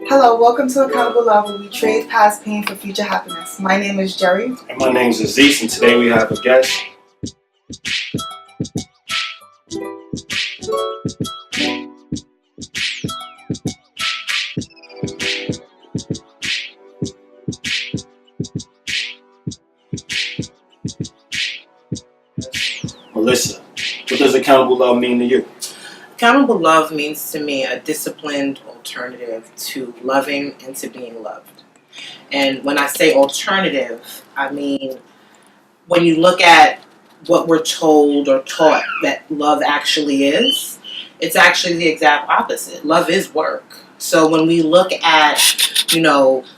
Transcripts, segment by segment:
Hello, welcome to AccountableLove, where we trade past pain for future happiness. My name is Jerry. And my name is Aziz, and today we have a guest. Melissa, what does accountable love mean to you? Accountable love means to me a disciplined alternative to loving and to being loved. And when I say alternative, I mean when you look at what we're told or taught that love actually is, it's actually the exact opposite. Love is work. So when we look at,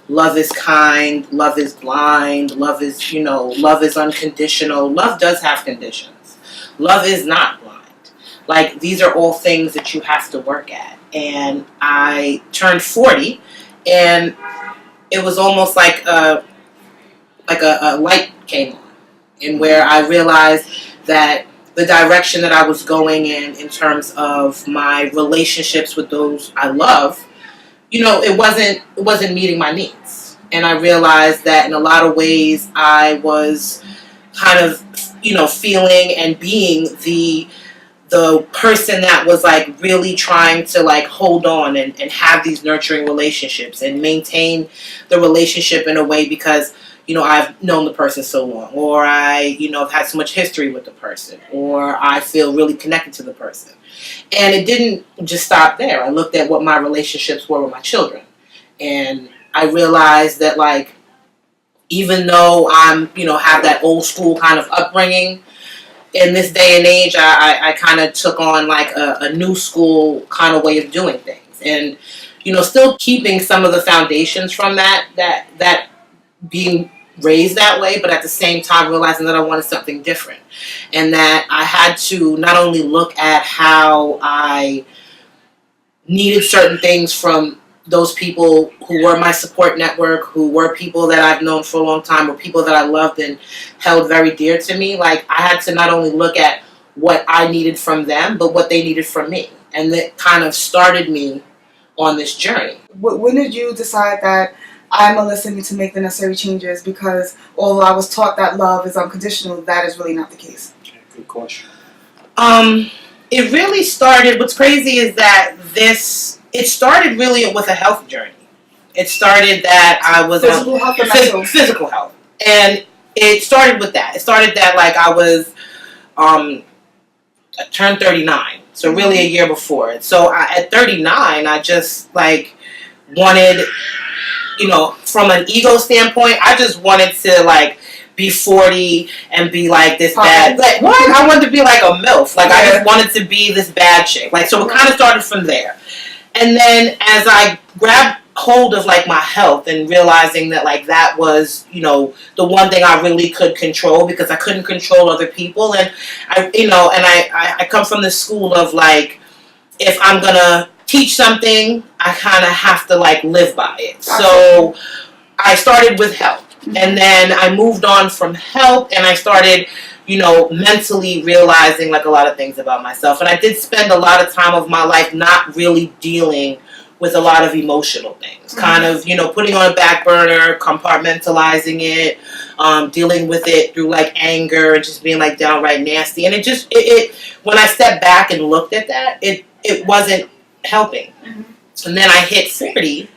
love is kind, love is blind, love is unconditional. Love does have conditions. Love is not blind. Like, these are all things that you have to work at. And I turned 40, and it was almost like a light came on, and where I realized that the direction that I was going in terms of my relationships with those I love, it wasn't meeting my needs. And I realized that in a lot of ways I was kind of, feeling and being the person that was like really trying to like hold on and have these nurturing relationships and maintain the relationship in a way because, I've known the person so long, or I, have had so much history with the person, or I feel really connected to the person. And it didn't just stop there. I looked at what my relationships were with my children, and I realized that, like, even though I'm, have that old school kind of upbringing, in this day and age, I kind of took on like a new school kind of way of doing things, and still keeping some of the foundations from that being raised that way, but at the same time realizing that I wanted something different, and that I had to not only look at how I needed certain things from those people who were my support network, who were people that I've known for a long time, or people that I loved and held very dear to me. Like, I had to not only look at what I needed from them, but what they needed from me. And that kind of started me on this journey. When did you decide that I, Melissa, need to make the necessary changes? Because although I was taught that love is unconditional, that is really not the case. Okay, good question. It really started, what's crazy is that it started really with a health journey. It started that I was Physical health or mental? Physical health. And it started with that. It started that, like, I turned 39. So really a year before it. So at 39, I just, like, wanted, from an ego standpoint, I just wanted to, like, be 40 and be like this bad. Like, what? I wanted to be like a MILF. Like, I just wanted to be this bad chick. Like, so it kind of started from there. And then as I grabbed hold of like my health and realizing that like that was, the one thing I really could control, because I couldn't control other people. And I come from this school of like, if I'm gonna teach something, I kind of have to like live by it. So I started with health, and then I moved on from health, and I started, mentally realizing like a lot of things about myself. And I did spend a lot of time of my life not really dealing with a lot of emotional things, kind of, putting on a back burner, compartmentalizing it, dealing with it through like anger and just being like downright nasty. And it when I stepped back and looked at that, it wasn't helping. And then I hit 40,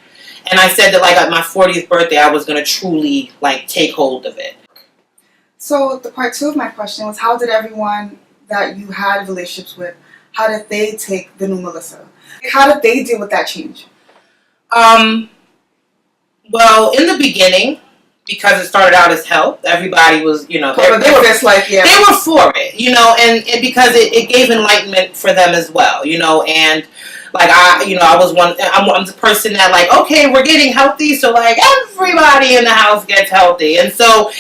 and I said that like at my 40th birthday, I was going to truly like take hold of it. So the part two of my question was, how did everyone that you had relationships with, how did they take the new Melissa? How did they deal with that change? Well, in the beginning, because it started out as health, everybody was, they were for it, and because it gave enlightenment for them as well, and like I was I'm the person that like, okay, we're getting healthy, so like everybody in the house gets healthy, and so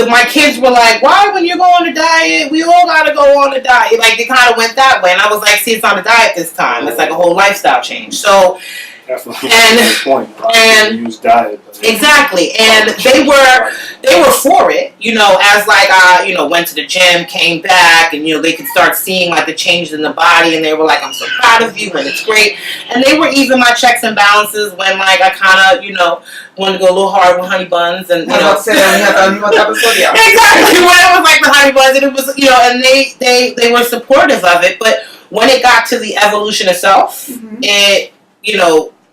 my kids were like, why when you go on a diet, we all gotta go on a diet. Like, they kind of went that way. And I was like, see, it's not a diet this time. It's like a whole lifestyle change. So Definitely. And- That's the point. A lot of and- people use diet. But Exactly, and they were for it, as like I, went to the gym, came back, and they could start seeing like the changes in the body, and they were like, I'm so proud of you, and it's great. And they were even my checks and balances when like I kind of, wanted to go a little hard with honey buns, and I was about to say that we had the honeymoon episode, yeah. exactly when it was like the honey buns, and it was and they were supportive of it, but when it got to the evolution itself, it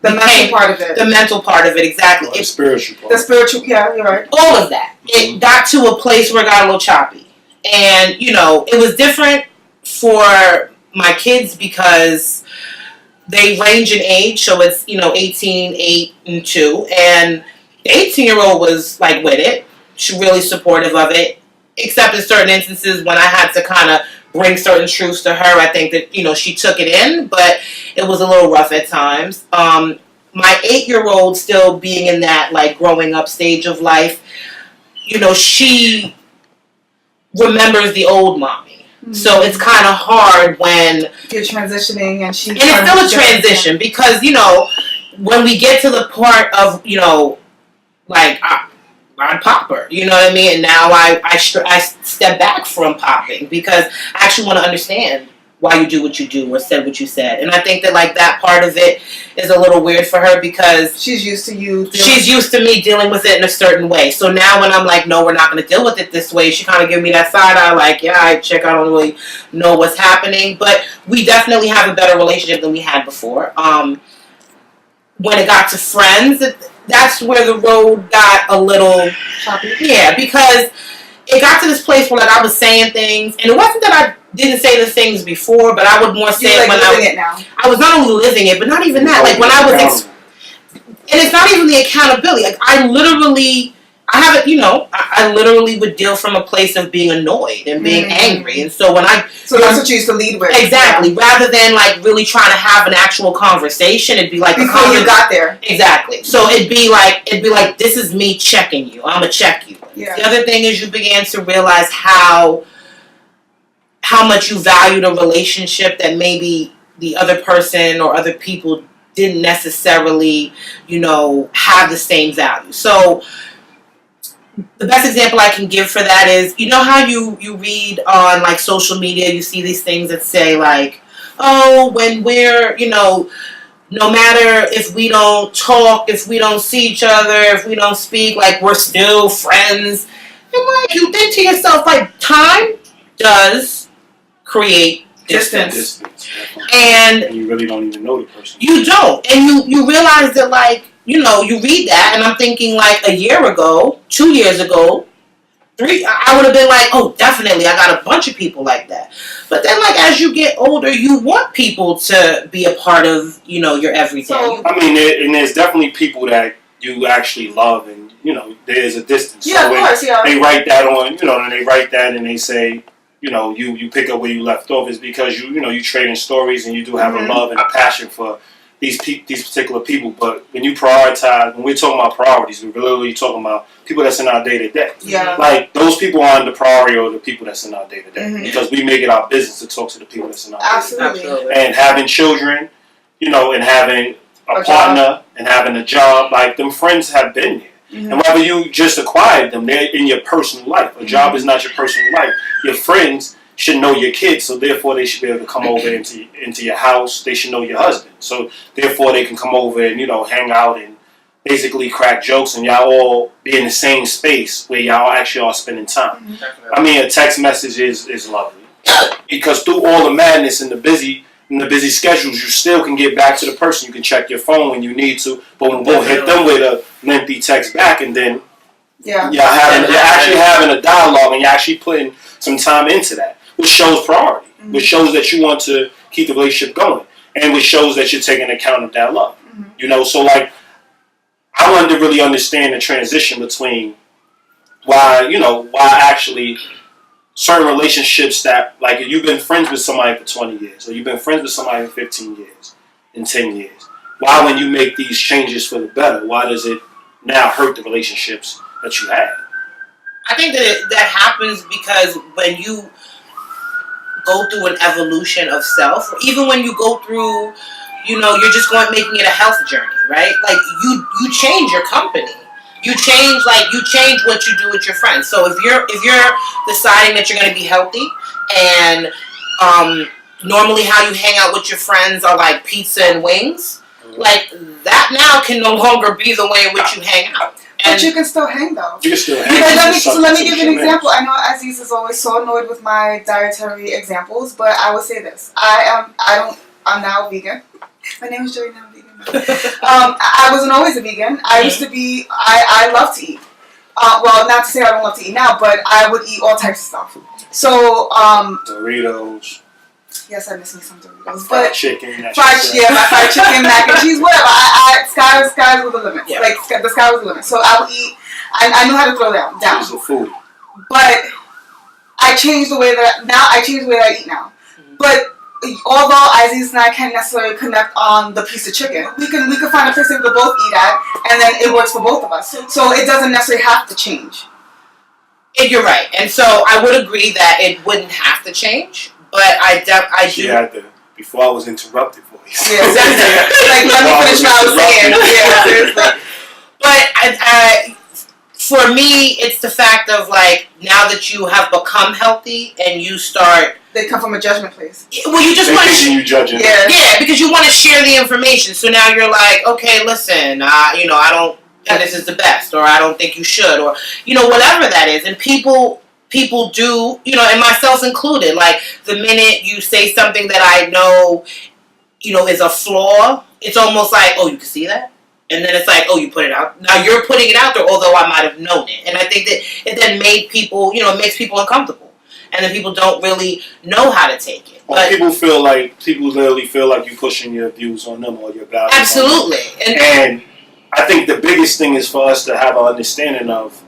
The mental part of it. the mental part of it, exactly. the spiritual part. The spiritual, yeah, you're right. All of that. It got to a place where it got a little choppy. And, it was different for my kids because they range in age. So it's, 18, 8, and 2. And the 18-year-old was, like, with it. She really supportive of it. Except in certain instances when I had to kind of bring certain truths to her. I think that, she took it in, but it was a little rough at times. My 8-year-old still being in that, like, growing up stage of life, she remembers the old mommy. Mm-hmm. So it's kind of hard when you're transitioning and she's... And it's still a transition because, when we get to the part of, like... I pop her, you know what I mean? And now I step back from popping because I actually want to understand why you do what you do or said what you said. And I think that like that part of it is a little weird for her because she's used to you. She's used to me dealing with it in a certain way. So now when I'm like, no, we're not going to deal with it this way, she kind of give me that side eye like, yeah, I don't really know what's happening. But we definitely have a better relationship than we had before. When it got to friends, that's where the road got a little choppy. Yeah, because it got to this place where like I was saying things, and it wasn't that I didn't say the things before, but I would more say it when I was not only living it, but not even that. Like when I was, and it's not even the accountability. Like I literally, I literally would deal from a place of being annoyed and being angry, and so when so that's what you used to lead with. Exactly. Yeah. Rather than like really trying to have an actual conversation, it'd be like before you got there. Exactly. So it'd be like this is me checking you. I'm gonna check you. Yeah. The other thing is you began to realize how much you valued a relationship that maybe the other person or other people didn't necessarily, have the same value. So the best example I can give for that is, how you read on like social media, you see these things that say like, oh, when we're, no matter if we don't talk, if we don't see each other, if we don't speak, like we're still friends. And like you think to yourself, like time does create distance. And you really don't even know the person. You don't. And you realize that like, you read that and I'm thinking like a year ago, 2 years ago, 3, I would have been like, oh, definitely, I got a bunch of people like that. But then like as you get older, you want people to be a part of, your everything. So, I mean, and there's definitely people that you actually love and, there's a distance. Yeah, so of course, yeah. They write that on, and they write that and they say, you pick up where you left off is because you trade in stories and you do have a love and a passion for these particular people. But when you prioritize, when we're talking about priorities, we're literally talking about people that's in our day to day. Yeah. Like those people aren't the priority of the people that's in our day to day because we make it our business to talk to the people that's in our day to day. And having children, and having a partner and having a job, like them friends have been there. And whether you just acquired them, they're in your personal life. A job is not your personal life. Your friends should know your kids, so therefore they should be able to come over into your house. They should know your husband, so therefore they can come over and hang out and basically crack jokes, and y'all all be in the same space where y'all actually are spending time. I mean, a text message is lovely because through all the madness and the busy schedules, you still can get back to the person. You can check your phone when you need to, but we'll hit them with a lengthy text back, and then you're actually having a dialogue, and you're actually putting some time into that, which shows priority, which shows that you want to keep the relationship going, and which shows that you're taking account of that love. So like, I wanted to really understand the transition between why actually certain relationships that, like, you've been friends with somebody for 20 years, or you've been friends with somebody for 15 years, in 10 years. Why, when you make these changes for the better, why does it now hurt the relationships that you had? I think that happens because when you go through an evolution of self, or even when you go through you're just making it a health journey, right? Like you change your company. You change what you do with your friends. So if you're deciding that you're going to be healthy, and normally how you hang out with your friends are like pizza and wings, like that now can no longer be the way in which you hang out. But you can still hang though. You can still hang. Let me give you an example. I know Aziz is always so annoyed with my dietary examples, but I will say this: I'm now vegan. My name is Joey. Now I'm vegan. I wasn't always a vegan. I used to be. I love to eat. Well, not to say I don't love to eat now, but I would eat all types of stuff. So Doritos. Yes, I miss me some Doritos. Fried chicken. My fried chicken, mac and cheese, whatever. Sky was the limit. Yeah. Like the sky was the limit. So I would eat. I knew how to throw down. It's a food. But I changed the way that I eat now. But although Aziz and I can't necessarily connect on the piece of chicken, we can find a place that we can both eat at, and then it works for both of us. So it doesn't necessarily have to change. You're right, and so I would agree that it wouldn't have to change, but I do. Yeah, before I was interrupted, voice. Yeah, exactly. Like let me finish what I was saying. Yeah, seriously. But for me, it's the fact of like now that you have become healthy and you start. They come from a judgment place. Well, you just want to. You judging. Yeah, because you want to share the information. So now you're like, okay, listen, I don't, and this is the best, or I don't think you should, or whatever that is. And people do, and myself included. Like the minute you say something that I know, is a flaw, it's almost like, oh, you can see that. And then it's like, oh, you put it out. Now you're putting it out there, although I might have known it. And I think that it then made people, it makes people uncomfortable. And then people don't really know how to take it. But people literally feel like you're pushing your views on them or your values. Absolutely. And I think the biggest thing is for us to have an understanding of,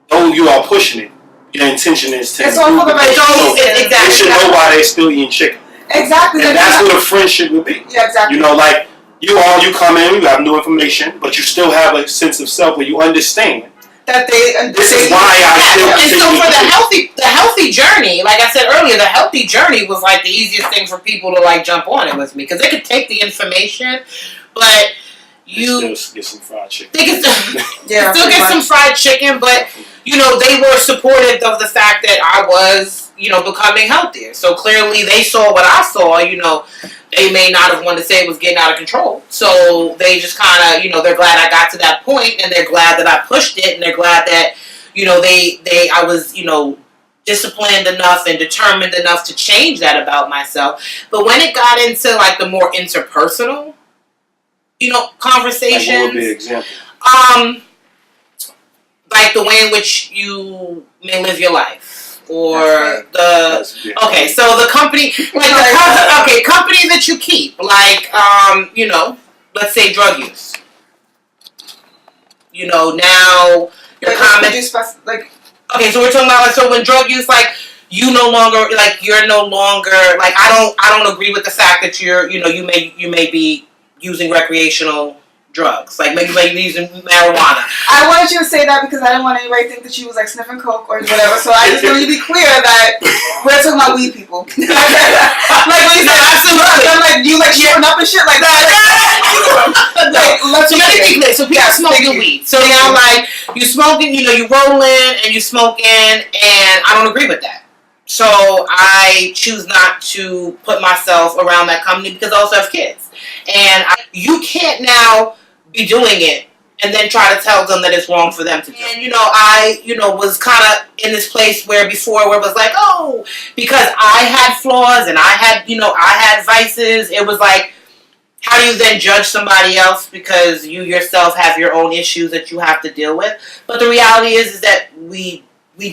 though you are pushing it, your intention is to. It's all for the right reason. Exactly. You should know why they're still eating chicken. Exactly. And that's what a friendship would be. Yeah, exactly. Like you come in, you have new information, but you still have a sense of self where you understand. That this is why I still and so continue for the healthy journey, like I said earlier, the healthy journey was like the easiest thing for people to like jump on it with me because they could take the information, but you still get some fried chicken. They could still get some fried chicken, but they were supportive of the fact that I was becoming healthier. So clearly they saw what I saw. They may not have wanted to say it was getting out of control. So they just kind of, they're glad I got to that point, and they're glad that I pushed it, and they're glad that, I was, disciplined enough and determined enough to change that about myself. But when it got into like the more interpersonal, conversations. Like what would be an example? Like the way in which you may live your life. Or okay, so the company, company that you keep, like, let's say drug use. Now your comments. Okay, so we're talking about so when drug use, like you're no longer like I don't agree with the fact that you may be using recreational drugs, like maybe using marijuana. I wanted you to say that because I didn't want anybody to think that you was like sniffing coke or whatever. So I just wanted you to be clear that we're talking about weed people. Like when you said absolutely, I'm like you like shooting up and shit like that. So let me be clear. So people smoking weed. So now like you smoking, you rolling and you smoking, and I don't agree with that. So I choose not to put myself around that company because I also have kids, and you can't now be doing it and then try to tell them that it's wrong for them to do. And I was kind of in this place where it was like, oh, because I had flaws and I had vices. It was like, how do you then judge somebody else because you yourself have your own issues that you have to deal with? But the reality is that we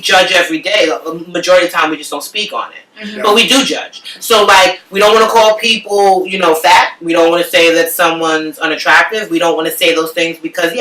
judge every day. The majority of the time, we just don't speak on it. Mm-hmm. But we do judge. So, like, we don't want to call people, fat. We don't want to say that someone's unattractive. We don't want to say those things because,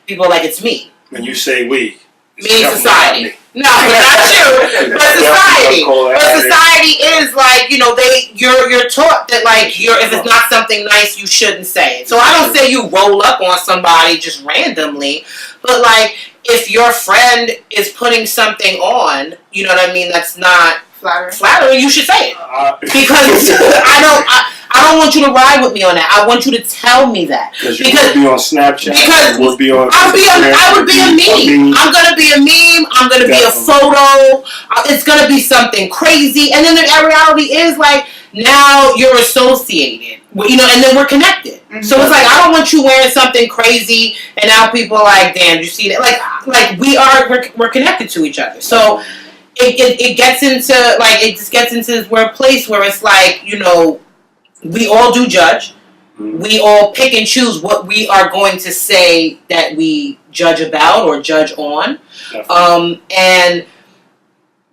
people are like, it's me. When you say we, meaning society. No, not you. But society. But society is like, you're taught that like if it's not something nice, you shouldn't say it. So I don't say you roll up on somebody just randomly, but like if your friend is putting something on, that's not flattering, you should say it. Because I I don't want you to ride with me on that. I want you to tell me that. Because you would be on Snapchat. Because you would be on I would be a meme. I'm gonna be a meme. I'm gonna be a photo. It's gonna be something crazy. And then the reality is like now you're associated. You know, and then we're connected. Mm-hmm. So it's like I don't want you wearing something crazy, and now people are like, "Damn, you see that?" Like we're connected to each other. So it gets into like it just gets into this place where it's like, you know, we all do judge. Mm-hmm. We all pick and choose what we are going to say that we judge about or judge on, and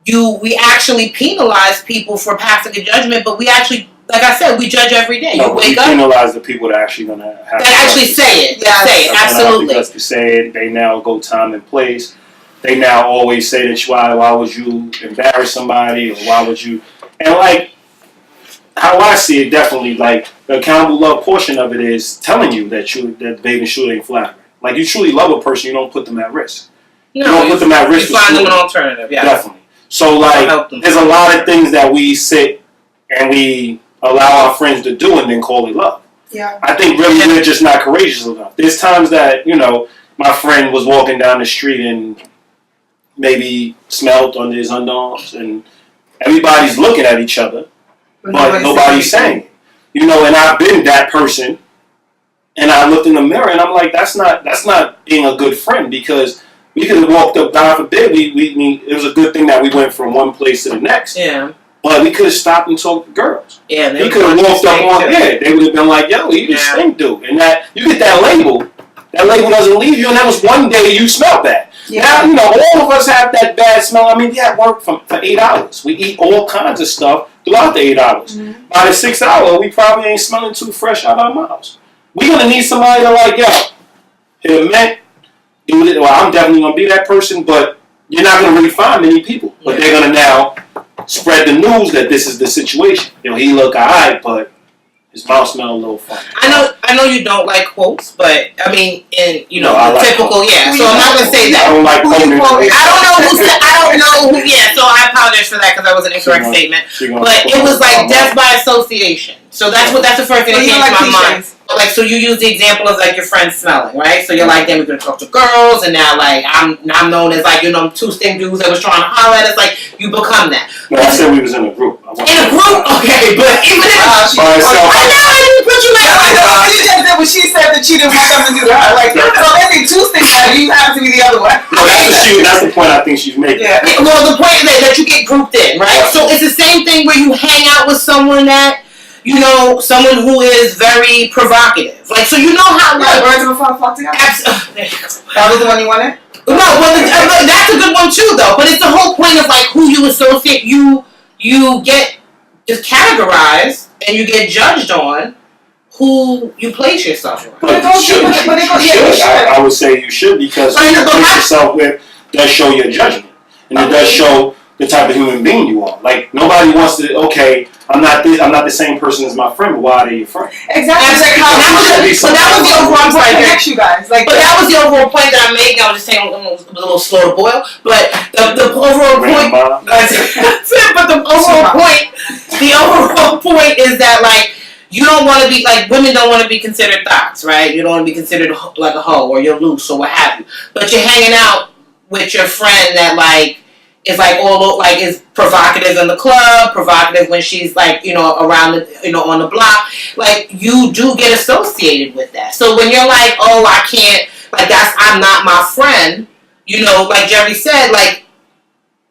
we actually penalize people for passing a judgment, but we actually. Like I said, we judge every day. No, you penalize the people that are actually going to have that actually say it. Yeah, say it. Absolutely. Just to say it, they now go time and place. They now always say that why would you embarrass somebody or why would you? And like how I see it, definitely like the accountable love portion of it is telling you that the bathing suit ain't flattering. Like you truly love a person, you don't put them at risk. No, you don't put them at risk. You find them an alternative. Yeah, definitely. So like, there's a lot of things that we sit and we allow our friends to do and then call it love. Yeah. I think really we're just not courageous enough. There's times that, you know, my friend was walking down the street and maybe smelled on his underarms and everybody's looking at each other, but nobody's saying it. You know, and I've been that person and I looked in the mirror and I'm like, that's not being a good friend because we could have walked up, God forbid, it was a good thing that we went from one place to the next. Yeah. But we could have stopped and talked to girls. Yeah, he could have walked up on there. They would have been like, "Yo, you just stink, dude." And that you get that label. That label doesn't leave you, and that was one day you smelled bad. Yeah. Now you know all of us have that bad smell. I mean, we at work for 8 hours. We eat all kinds of stuff throughout the 8 hours. Mm-hmm. By the 6th hour, we probably ain't smelling too fresh out our mouths. We're gonna need somebody to like, yo, hit a man. Well, I'm definitely gonna be that person, but you're not gonna really find many people. But they're gonna now spread the news that this is the situation. You know, he look alright, but his mouth smell a little funny. I know you don't like quotes, but I mean, in the like typical, quotes. yeah. So I'm not gonna say that. I don't like quotes. I don't know who. Yeah. So I apologize for that because that was an incorrect statement. But it was like death by association. So that's the first thing that came to my mind. Like, so you use the example of like your friends smelling, right? So you're like, then we're gonna talk to girls, and now like I'm known as like, you know, two stink dudes that was trying to holler at us. Like you become that. No, I said we was in a group. In a group, okay, but even if I didn't put you like you just did what she said that she didn't want them to do to her. Like, so they think two stinks at you have to be the other one. No, that's the point I think she's making. Yeah. Well, the point is that you get grouped in, right? So it's the same thing where you hang out with someone that. You know, someone who is very provocative. Like, so you know how... Yeah, birds of a flock together. That was the one you wanted? No, well, that's a good one too, though. But it's the whole point of, like, who you associate. You get just categorized and you get judged on who you place yourself around. But you should. I would say you should because who you place yourself with does show your judgment. And it does show the type of human being you are. Like, nobody wants to, okay... I'm not the same person as my friend, but why are they your friend? Exactly. That was the overall point. Connect you guys. But that was the overall point that I made. I was just saying it was a little slow to boil. But the overall point. That's it. But the overall point is that like you don't want to be like women don't want to be considered thoughts, right? You don't want to be considered like a hoe or you're loose or what have you. But you're hanging out with your friend that like. Is like is provocative in the club, provocative when she's like, you know, around the, you know, on the block. Like you do get associated with that. So when you're like, oh, I can't, like I'm not my friend, you know, like Jerry said, like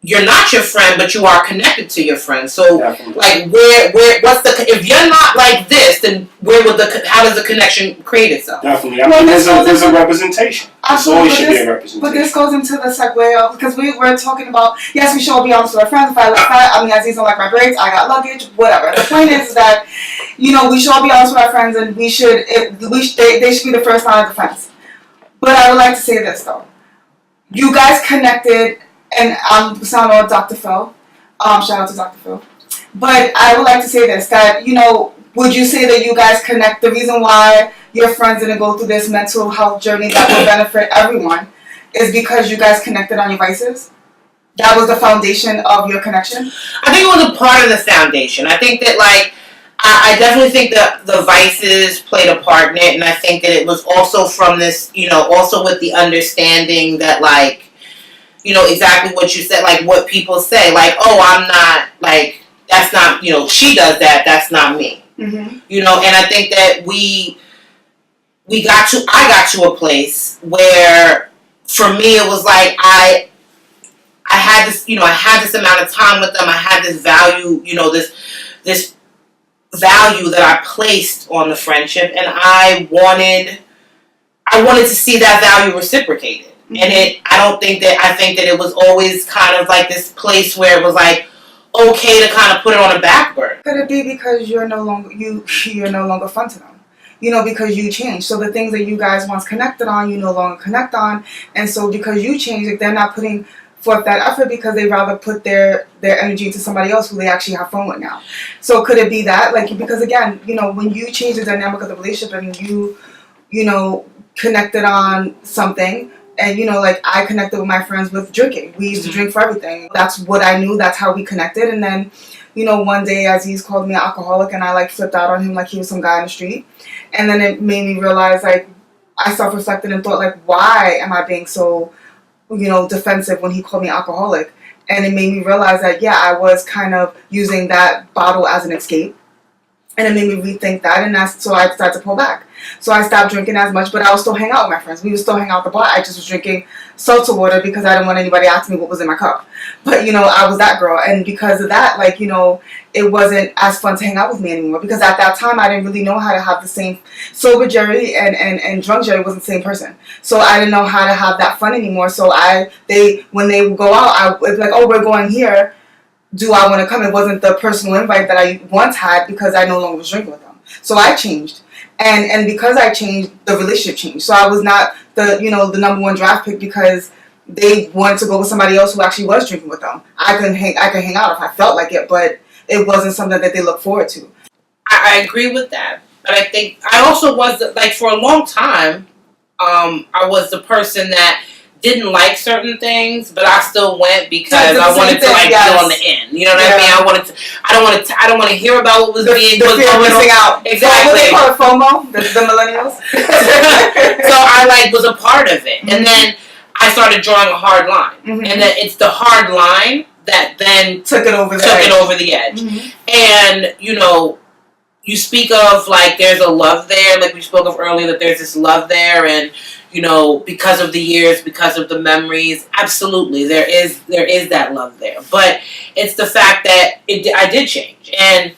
you're not your friend, but you are connected to your friend. So like what's if you're not like this, then how does the connection create itself? Definitely. I mean, there's a representation. Absolutely. Should be a representation. But this goes into the segue of, because we were talking about, yes, we should all be honest with our friends. Aziz don't like my braids, I got luggage, whatever. The point is that, you know, we should all be honest with our friends and they should be the first line of defense. But I would like to say this though. You guys connected, and I'm sounding like Dr. Phil. Shout out to Dr. Phil. But I would like to say this, that, you know, would you say that you guys connect, the reason why your friends didn't go through this mental health journey that will benefit everyone is because you guys connected on your vices? That was the foundation of your connection? I think it was a part of the foundation. I think that, like, I definitely think that the vices played a part in it, and I think that it was also from this, also with the understanding that, like, exactly what you said, like what people say, like, oh, I'm not, like, that's not, she does that, that's not me. Mm-hmm. And I think that I got to a place where, for me, it was like, I had this, I had this amount of time with them, I had this value, this value that I placed on the friendship, and I wanted to see that value reciprocated. Mm-hmm. And I think that it was always kind of like this place where it was like okay to kind of put it on a back burner. Could it be because you're no longer fun to them? Because you changed. So the things that you guys once connected on, you no longer connect on, and so because you changed, like, they're not putting forth that effort because they rather put their energy into somebody else who they actually have fun with now. So could it be that, like, because again, when you change the dynamic of the relationship and you connected on something, and like I connected with my friends with drinking. We used to drink for everything. That's what I knew. That's how we connected. And then, one day Aziz called me an alcoholic, and I like flipped out on him like he was some guy in the street. And then it made me realize, like, I self-reflected and thought, like, why am I being so defensive when he called me alcoholic? And it made me realize that, yeah, I was kind of using that bottle as an escape. And it made me rethink that, and so I started to pull back. So I stopped drinking as much, but I would still hang out with my friends. We would still hang out at the bar. I just was drinking seltzer water because I didn't want anybody asking me what was in my cup. But, I was that girl. And because of that, like, it wasn't as fun to hang out with me anymore. Because at that time, I didn't really know how to have the same sober Jerry and drunk Jerry wasn't the same person. So I didn't know how to have that fun anymore. So when they would go out, I would be like, oh, we're going here. Do I want to come? It wasn't the personal invite that I once had because I no longer was drinking with them. So I changed. And because I changed, the relationship changed. So I was not the number one draft pick because they wanted to go with somebody else who actually was drinking with them. I could hang out if I felt like it, but it wasn't something that they looked forward to. I agree with that. But I think I also was, like, for a long time, I was the person that didn't like certain things, but I still went because I wanted to, like, be on the end. You know what I mean? I don't want to hear about what was being going missing out. Exactly. What they call it, FOMO, the millennials. So I, like, was a part of it, mm-hmm. And then I started drawing a hard line, mm-hmm. And then it's the hard line that then took it over the edge. Mm-hmm. And you speak of, like, there's a love there, like we spoke of earlier, that there's this love there, and because of the years, because of the memories, absolutely, there is that love there. But it's the fact that I did change, and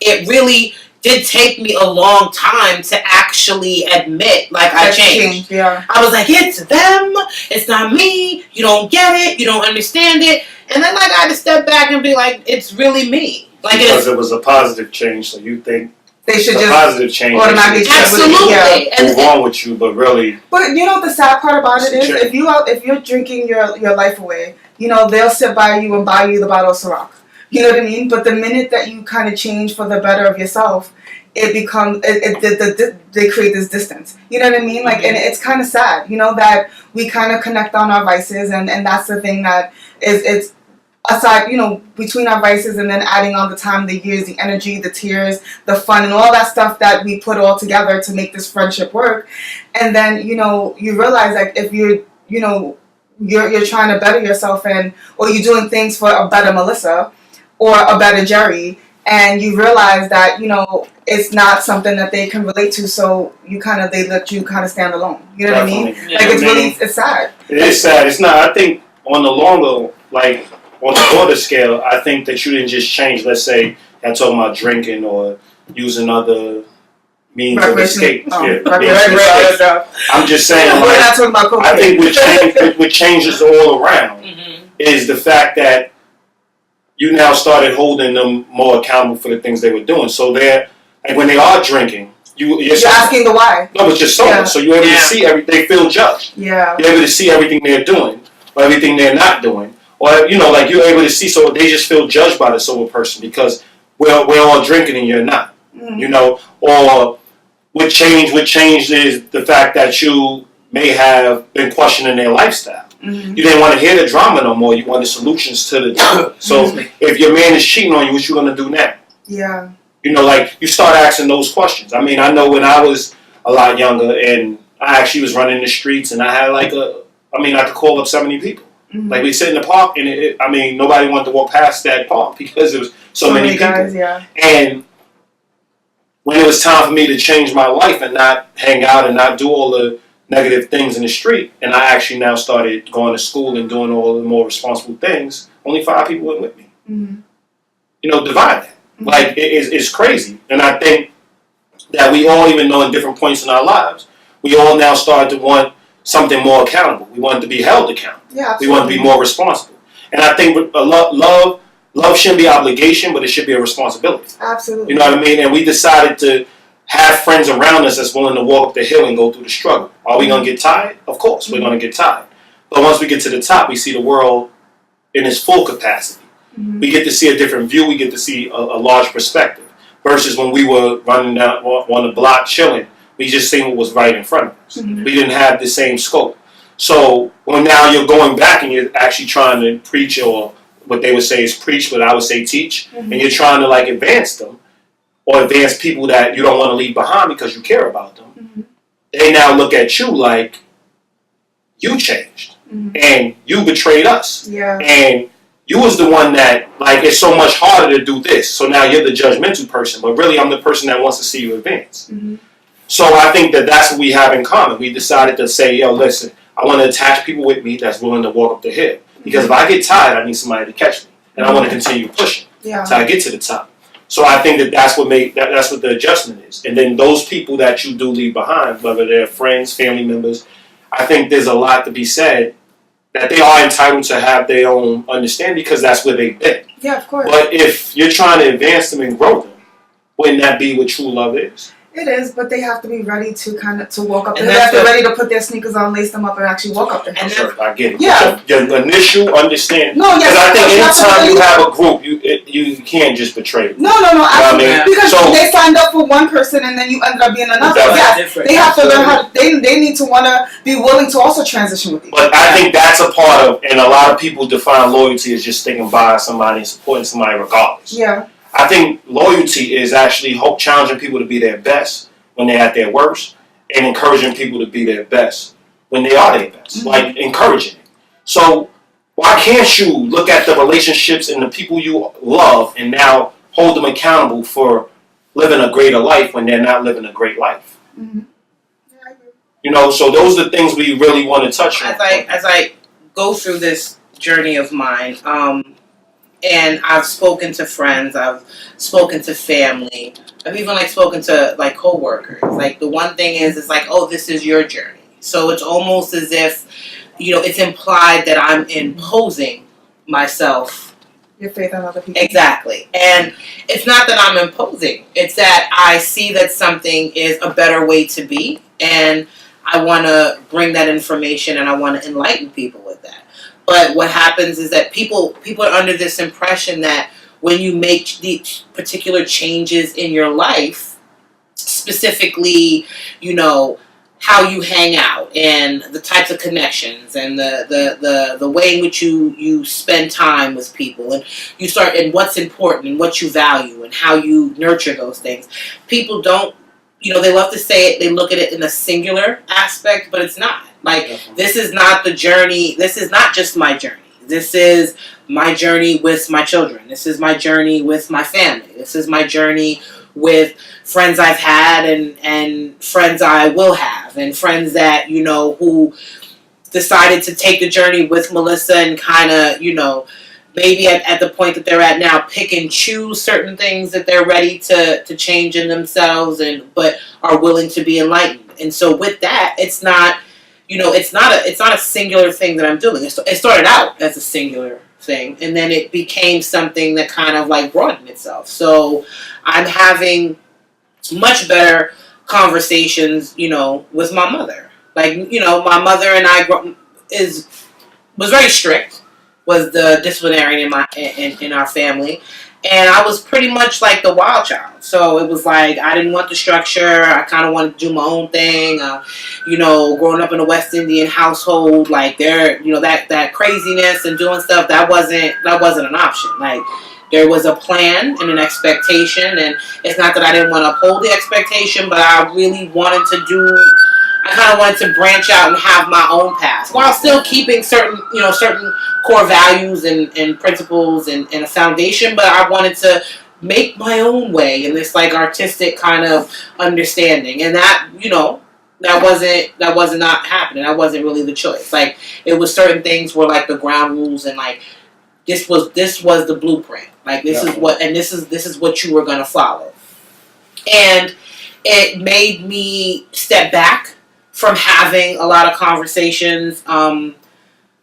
it really did take me a long time to actually admit, like, I changed. Yeah. I was like, it's them, it's not me, you don't get it, you don't understand it, and then, like, I had to step back and be like, it's really me. Like, because it was a positive change, so you think they should just positive change. Automatically absolutely. Move on with you, but really. But what the sad part about it is, if you're drinking your life away, they'll sit by you and buy you the bottle of Ciroc. You know what I mean? But the minute that you kind of change for the better of yourself, it becomes they create this distance. You know what I mean? Like, and it's kind of sad, that we kind of connect on our vices, and that's the thing that it's. Aside, between our vices and then adding on the time, the years, the energy, the tears, the fun, and all that stuff that we put all together to make this friendship work. And then, you realize, like, if you're trying to better yourself or you're doing things for a better Melissa or a better Jerry, and you realize that, it's not something that they can relate to, so they let you kind of stand alone. You know Definitely. What I mean? Yeah. Like, it's sad. It is sad. It's not, I think on the longer, like, on the broader scale, I think that you didn't just change. Let's say I'm talking about drinking or using other means of escape. I'm just saying, like, I think what changes all around mm-hmm. is the fact that you now started holding them more accountable for the things they were doing. So they're, like, when they are drinking, you're asking the why. No, but you're sober, yeah. So you're able to see everything. They feel judged. Yeah. You're able to see everything they're doing or everything they're not doing. Or, like, you're able to see, so they just feel judged by the sober person because we're all drinking and you're not, mm-hmm. Or what changed is the fact that you may have been questioning their lifestyle. Mm-hmm. You didn't want to hear the drama no more. You wanted solutions to the drama. So if your man is cheating on you, what you going to do now? Yeah. You know, like, you start asking those questions. I mean, I know when I was a lot younger and I actually was running the streets and I had I could call up 70 people. Mm-hmm. Like, we sit in the park and nobody wanted to walk past that park because there was so many people. Guys, yeah. And when it was time for me to change my life and not hang out and not do all the negative things in the street, and I actually now started going to school and doing all the more responsible things, only 5 people went with me. Mm-hmm. You know, divide that. Mm-hmm. Like, it's crazy. And I think that we all, even know in different points in our lives, we all now started to want something more accountable. We want to be held accountable. Yeah, we want to be more responsible. And I think love shouldn't be obligation, but it should be a responsibility. Absolutely. You know what I mean? And we decided to have friends around us that's willing to walk up the hill and go through the struggle. Are we going to get tired? Of course, we're going to get tired. But once we get to the top, we see the world in its full capacity. Mm-hmm. We get to see a different view. We get to see a large perspective. Versus when we were running down on the block chilling, we just seen what was right in front of us. Mm-hmm. We didn't have the same scope. So when now you're going back and you're actually trying to preach, or what they would say is preach, but I would say teach, mm-hmm. and you're trying to advance them, or advance people that you don't want to leave behind because you care about them, mm-hmm. they now look at you like, you changed, mm-hmm. and you betrayed us, and you was the one that, it's so much harder to do this, so now you're the judgmental person, but really I'm the person that wants to see you advance. Mm-hmm. So I think that that's what we have in common. We decided to say, yo, listen, I want to attach people with me that's willing to walk up the hill. Because if I get tired, I need somebody to catch me. And I want to continue pushing until I get to the top. So I think that that's what the adjustment is. And then those people that you do leave behind, whether they're friends, family members, I think there's a lot to be said that they are entitled to have their own understanding because that's where they've been. Yeah, of course. But if you're trying to advance them and grow them, wouldn't that be what true love is? It is, but they have to be ready to walk up. They have to be ready to put their sneakers on, lace them up, and actually walk up the hill. Sure, I get it. Yeah. Your initial understanding. No, yes. Because I think anytime you have a group, you can't just betray them. No. Absolutely. I mean? Because they signed up for one person and then you ended up being another. Yes. They have to learn how. They need to want to be willing to also transition with you. But I think that's a part of, and a lot of people define loyalty as just sticking by somebody and supporting somebody regardless. Yeah. I think loyalty is actually challenging people to be their best when they're at their worst, and encouraging people to be their best when they are their best, mm-hmm. Encouraging it. So why can't you look at the relationships and the people you love and now hold them accountable for living a greater life when they're not living a great life? Mm-hmm. Yeah, I agree. You know, so those are the things we really want to touch on. As I go through this journey of mine, and I've spoken to friends, I've spoken to family, I've even spoken to co-workers. The one thing is oh, this is your journey. So it's almost as if, it's implied that I'm imposing myself. Your faith on other people. Exactly. And it's not that I'm imposing. It's that I see that something is a better way to be, and I want to bring that information and I want to enlighten people with that. But what happens is that people are under this impression that when you make these particular changes in your life, specifically, how you hang out and the types of connections and the way in which you spend time with people, and you start, and what's important and what you value and how you nurture those things. People don't, they love to say it, they look at it in a singular aspect, but it's not. This is not the journey. This is not just my journey. This is my journey with my children. This is my journey with my family. This is my journey with friends I've had and friends I will have, and friends that, who decided to take the journey with Melissa and kind of, maybe at the point that they're at now, pick and choose certain things that they're ready to change in themselves, but are willing to be enlightened. And so with that, it's not, it's not a singular thing that I'm doing. It started out as a singular thing, and then it became something that kind of broadened itself. So I'm having much better conversations, with my mother. My mother and I was very strict, was the disciplinarian in our family. And I was pretty much the wild child. So it was I didn't want the structure. I kind of wanted to do my own thing. Growing up in a West Indian household, that craziness and doing stuff, that wasn't an option. there was a plan and an expectation, and it's not that I didn't want to uphold the expectation, but I really wanted to I kind of wanted to branch out and have my own path while still keeping certain core values and principles and a foundation, but I wanted to make my own way in this like artistic kind of understanding, and that that wasn't not happening. That wasn't really the choice. Like it was certain things were like the ground rules, and like this was the blueprint. Like this is what you were gonna follow, and it made me step back from having a lot of conversations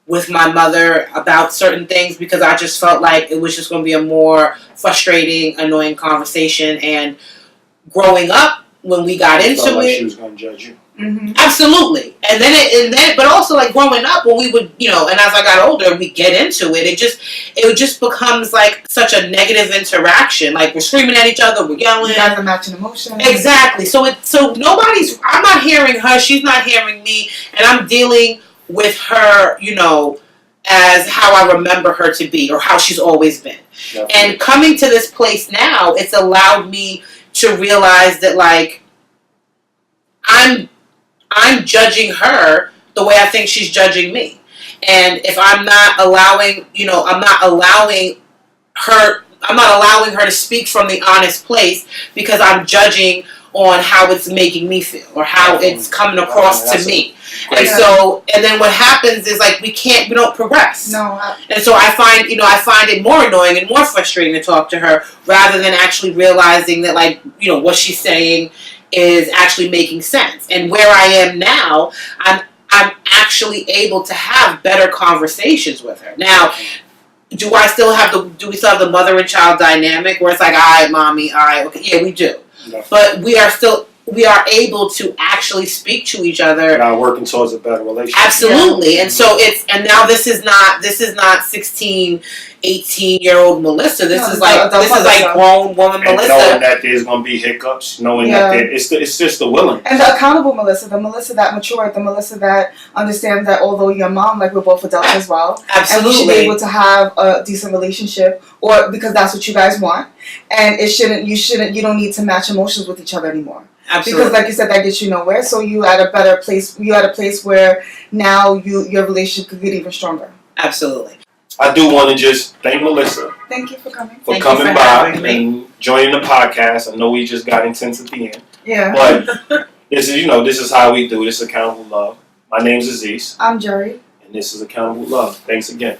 with my mother about certain things, because I just felt like it was just going to be a more frustrating, annoying conversation. And growing up, when we got into like it, she was going to judge you. Mm-hmm. Absolutely. And then, but also like growing up, when we would, and as I got older, we get into it. It just becomes like such a negative interaction. Like we're screaming at each other, we're yelling. You guys are matching emotions. Exactly. So I'm not hearing her, she's not hearing me, and I'm dealing with her, as how I remember her to be or how she's always been. Definitely. And coming to this place now, it's allowed me to realize that like I'm judging her the way I think she's judging me. And if I'm not allowing her to speak from the honest place, because I'm judging on how it's making me feel or how it's coming across to me. And then what happens is like we don't progress. No. And so I find it more annoying and more frustrating to talk to her rather than actually realizing that like, what she's saying is actually making sense. And where I am now, I'm actually able to have better conversations with her. Now, do we still have the mother and child dynamic where it's like, all right, mommy, all right, okay, yeah, we do. No. But we are able to actually speak to each other. Now working towards a better relationship. Absolutely. Yeah. And so now this is not 16, 18-year-old Melissa. This is like grown woman and Melissa. Knowing that there's going to be hiccups, knowing that it's just the willing. And the accountable Melissa, the Melissa that matured, the Melissa that understands that although your mom, like we're both adults as well, absolutely, and we should be able to have a decent relationship, or because that's what you guys want, and you don't need to match emotions with each other anymore. Absolutely. Because like you said, that gets you nowhere. So you at a better place. You at a place where now your relationship could get even stronger. Absolutely. I do want to just thank Melissa. Thank you for coming. For coming by and joining the podcast. I know we just got intense at the end. Yeah. But this is how we do. This is Accountable Love. My name's Aziz. I'm Jerry. And this is Accountable Love. Thanks again.